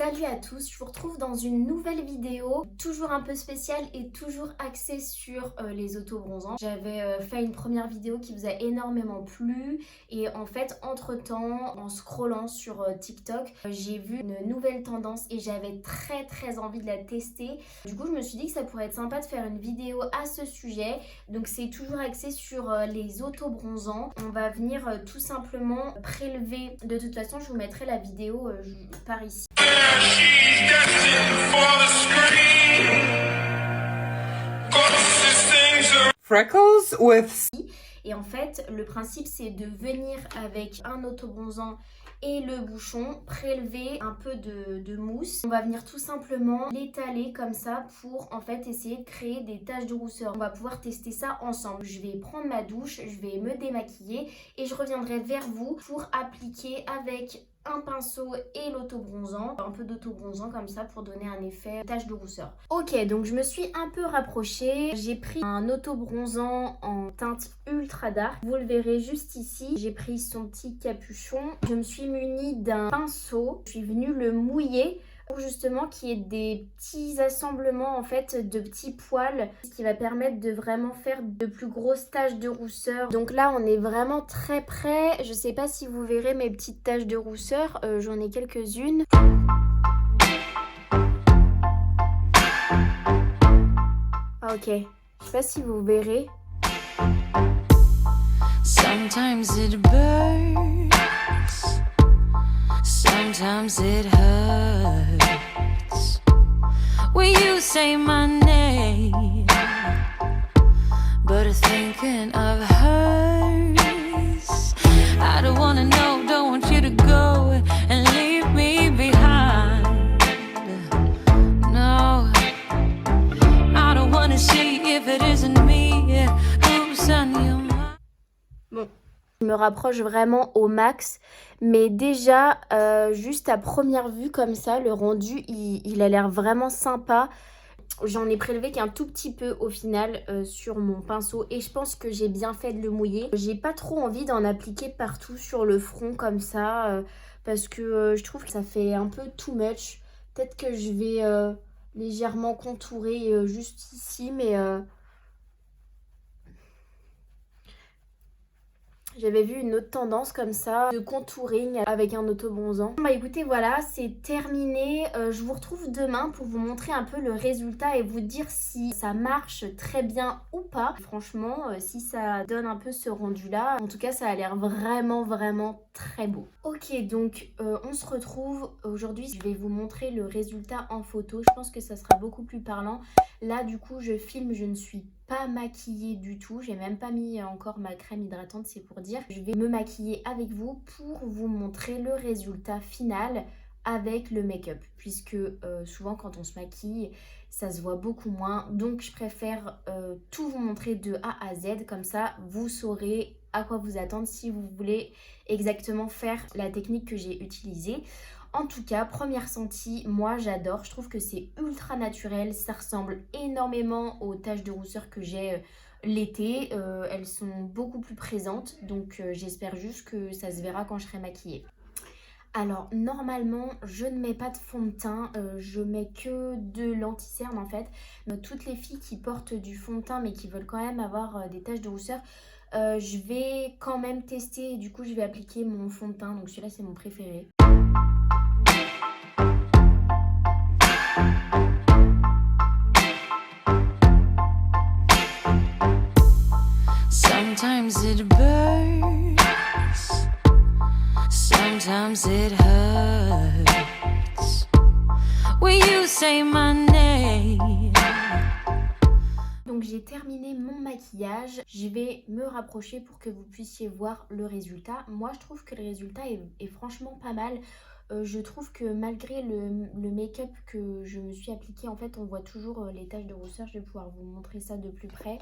Salut à tous, je vous retrouve dans une nouvelle vidéo, toujours un peu spéciale et toujours axée sur les autobronzants. J'avais fait une première vidéo qui vous a énormément plu et en fait entre temps en scrollant sur TikTok j'ai vu une nouvelle tendance et j'avais très envie de la tester. Du coup je me suis dit que ça pourrait être sympa de faire une vidéo à ce sujet. Donc c'est toujours axé sur les autobronzants. On va venir tout simplement prélever, de toute façon je vous mettrai la vidéo par ici. Freckles with... Et en fait, le principe, c'est de venir avec un autobronzant et le bouchon, prélever un peu de mousse. On va venir tout simplement l'étaler comme ça pour en fait essayer de créer des taches de rousseur. On va pouvoir tester ça ensemble. Je vais prendre ma douche, je vais me démaquiller et je reviendrai vers vous pour appliquer avec un pinceau et l'autobronzant, un peu d'autobronzant comme ça pour donner un effet tache de rousseur. Ok, donc je me suis un peu rapprochée. J'ai pris un autobronzant en teinte ultra dark. Vous le verrez juste ici. J'ai pris son petit capuchon. Je me suis munie d'un pinceau. Je suis venue le mouiller pour justement qu'il y ait des petits assemblements en fait de petits poils, ce qui va permettre de vraiment faire de plus grosses taches de rousseur. Donc là on est vraiment très près. Je sais pas si vous verrez mes petites taches de rousseur, j'en ai quelques-unes. Ah ok, je sais pas si vous verrez. Sometimes it burns, sometimes it hurts. When you say my name, but thinking of hers. I don't wanna know, don't want you to go and leave me behind. No, I don't wanna see if it isn't me who's on your mind. Bon, je me rapproche vraiment au max, mais déjà, juste à première vue comme ça, le rendu, il a l'air vraiment sympa. J'en ai prélevé qu'un tout petit peu au final sur mon pinceau et je pense que j'ai bien fait de le mouiller. J'ai pas trop envie d'en appliquer partout sur le front comme ça parce que je trouve que ça fait un peu too much. Peut-être que je vais légèrement contourer juste ici, mais... J'avais vu une autre tendance comme ça, de contouring avec un autobronzant. Bah écoutez, voilà, c'est terminé. Je vous retrouve demain pour vous montrer un peu le résultat et vous dire si ça marche très bien ou pas. Franchement, si ça donne un peu ce rendu-là, en tout cas, ça a l'air vraiment très beau. Ok, donc on se retrouve. Aujourd'hui, je vais vous montrer le résultat en photo. Je pense que ça sera beaucoup plus parlant. Là, du coup, je filme, je ne suis pas maquillée du tout. J'ai même pas mis encore ma crème hydratante, c'est pour dire. Je vais me maquiller avec vous pour vous montrer le résultat final avec le make-up. Puisque souvent, quand on se maquille, ça se voit beaucoup moins. Donc, je préfère tout vous montrer de A à Z. Comme ça, vous saurez à quoi vous attendre si vous voulez exactement faire la technique que j'ai utilisée. En tout cas, premier ressenti, moi j'adore. Je trouve que c'est ultra naturel. Ça ressemble énormément aux taches de rousseur que j'ai l'été. Elles sont beaucoup plus présentes. Donc j'espère juste que ça se verra quand je serai maquillée. Alors normalement je ne mets pas de fond de teint, je mets que de l'anti-cerne en fait. Toutes les filles qui portent du fond de teint mais qui veulent quand même avoir des taches de rousseur, je vais quand même tester et du coup je vais appliquer mon fond de teint. Donc celui-là c'est mon préféré. Sometimes it burns, sometimes it hurts. When you say my name. Donc j'ai terminé mon maquillage, je vais me rapprocher pour que vous puissiez voir le résultat. Moi je trouve que le résultat est franchement pas mal. Je trouve que malgré le make-up que je me suis appliqué, en fait on voit toujours les taches de rousseur. Je vais pouvoir vous montrer ça de plus près.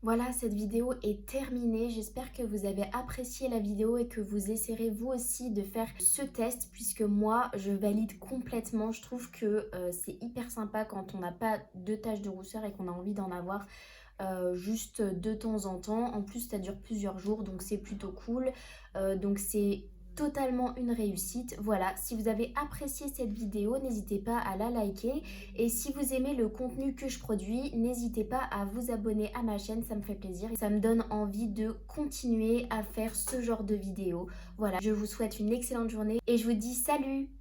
Voilà, cette vidéo est terminée. J'espère que vous avez apprécié la vidéo et que vous essaierez vous aussi de faire ce test puisque moi, je valide complètement. Je trouve que c'est hyper sympa quand on n'a pas de taches de rousseur et qu'on a envie d'en avoir juste de temps en temps. En plus, ça dure plusieurs jours, donc c'est plutôt cool. Donc c'est totalement une réussite. Voilà, si vous avez apprécié cette vidéo, n'hésitez pas à la liker. Et si vous aimez le contenu que je produis, n'hésitez pas à vous abonner à ma chaîne, ça me fait plaisir. Ça me donne envie de continuer à faire ce genre de vidéos. Voilà, je vous souhaite une excellente journée et je vous dis salut!